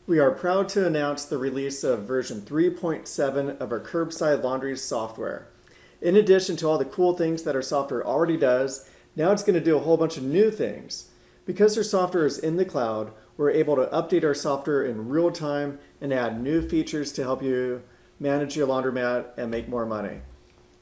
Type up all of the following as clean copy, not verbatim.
We are proud to announce the release of version 3.7 of our Curbside Laundries software. In addition to all the cool things that our software already does, now it's going to do a whole bunch of new things. Because our software is in the cloud, we're able to update our software in real time and add new features to help you manage your laundromat and make more money.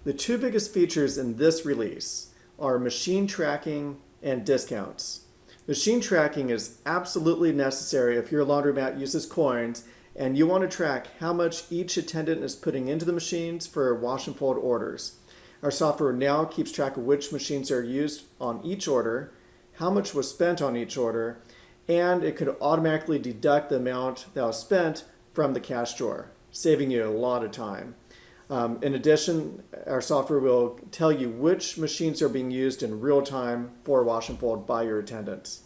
The two biggest features in this release are machine tracking and discounts. Machine tracking is absolutely necessary if your laundromat uses coins and you want to track how much each attendant is putting into the machines for wash and fold orders. Our software now keeps track of which machines are used on each order, how much was spent on each order, and it could automatically deduct the amount that was spent from the cash drawer, saving you a lot of time. In addition, our software will tell you which machines are being used in real time for wash and fold by your attendants.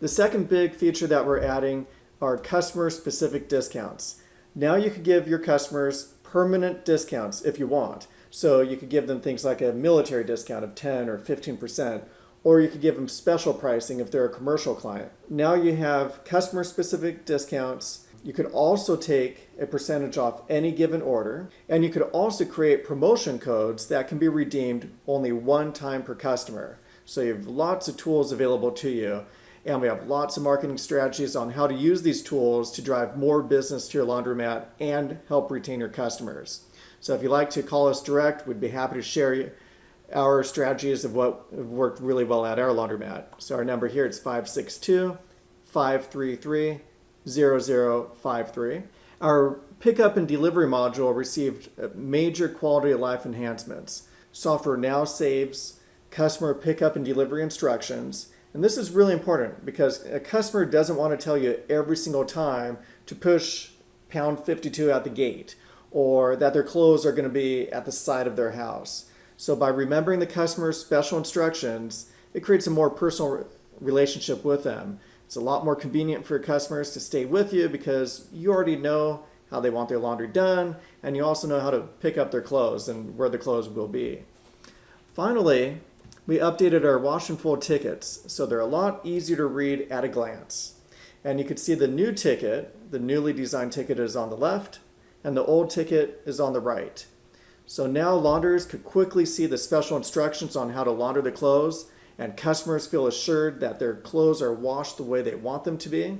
The second big feature that we're adding are customer-specific discounts. Now you can give your customers permanent discounts if you want. So you could give them things like a military discount of 10 or 15%, or you could give them special pricing if they're a commercial client. Now you have customer-specific discounts. You could also take a percentage off any given order, and you could also create promotion codes that can be redeemed only one time per customer. So you have lots of tools available to you, and we have lots of marketing strategies on how to use these tools to drive more business to your laundromat and help retain your customers. So if you'd like to call us direct, we'd be happy to share our strategies of what worked really well at our laundromat. So our number here is 562-533-0053. Our pickup and delivery module received major quality of life enhancements. Software now saves customer pickup and delivery instructions. And this is really important because a customer doesn't want to tell you every single time to push pound 52 at the gate or that their clothes are going to be at the side of their house. So by remembering the customer's special instructions, it creates a more personal relationship with them. It's a lot more convenient for your customers to stay with you because you already know how they want their laundry done, and you also know how to pick up their clothes and where the clothes will be. Finally, we updated our wash and fold tickets, so they're a lot easier to read at a glance. And you can see the new ticket, the newly designed ticket is on the left, and the old ticket is on the right. So now launderers could quickly see the special instructions on how to launder the clothes, and customers feel assured that their clothes are washed the way they want them to be.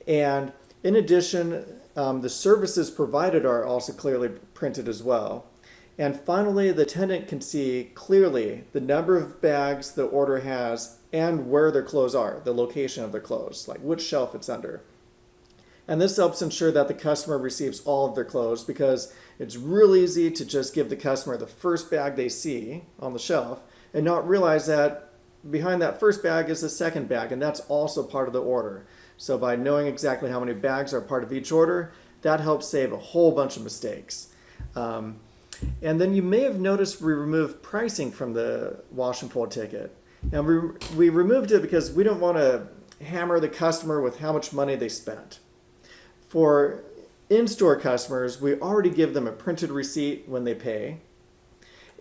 And in addition, the services provided are also clearly printed as well. And finally, the attendant can see clearly the number of bags the order has and where their clothes are, the location of their clothes, like which shelf it's under. And this helps ensure that the customer receives all of their clothes because it's real easy to just give the customer the first bag they see on the shelf and not realize that behind that first bag is a second bag, and that's also part of the order. So by knowing exactly how many bags are part of each order, that helps save a whole bunch of mistakes. And then you may have noticed we removed pricing from the wash and fold ticket. And we removed it because we don't want to hammer the customer with how much money they spent. For in-store customers, we already give them a printed receipt when they pay.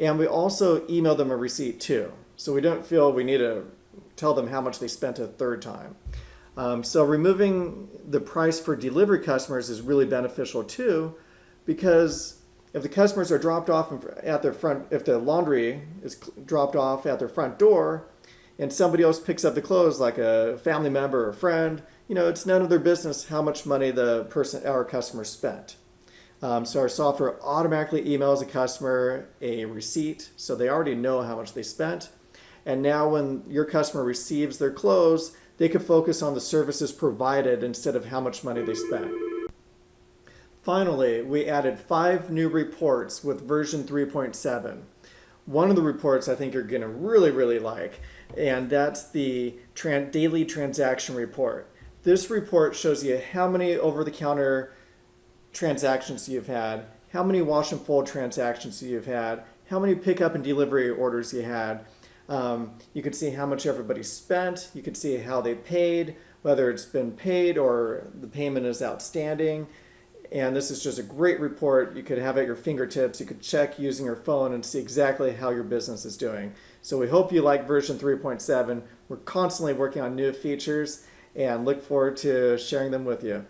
And we also email them a receipt too. So we don't feel we need to tell them how much they spent a third time. So removing the price for delivery customers is really beneficial too, because if the customers are dropped off at their front, if the laundry is dropped off at their front door and somebody else picks up the clothes like a family member or a friend, it's none of their business how much money our customer spent. So our software automatically emails a customer a receipt, so they already know how much they spent. And now when your customer receives their clothes, they can focus on the services provided instead of how much money they spent. Finally, we added 5 new reports with version 3.7. One of the reports I think you're going to really like, and that's the daily transaction report. This report shows you how many over-the-counter transactions you've had, how many wash and fold transactions you've had, how many pickup and delivery orders you had. You can see how much everybody spent. You can see how they paid, whether it's been paid or the payment is outstanding. And this is just a great report. You could have at your fingertips. You could check using your phone and see exactly how your business is doing. So we hope you like version 3.7. We're constantly working on new features, and look forward to sharing them with you.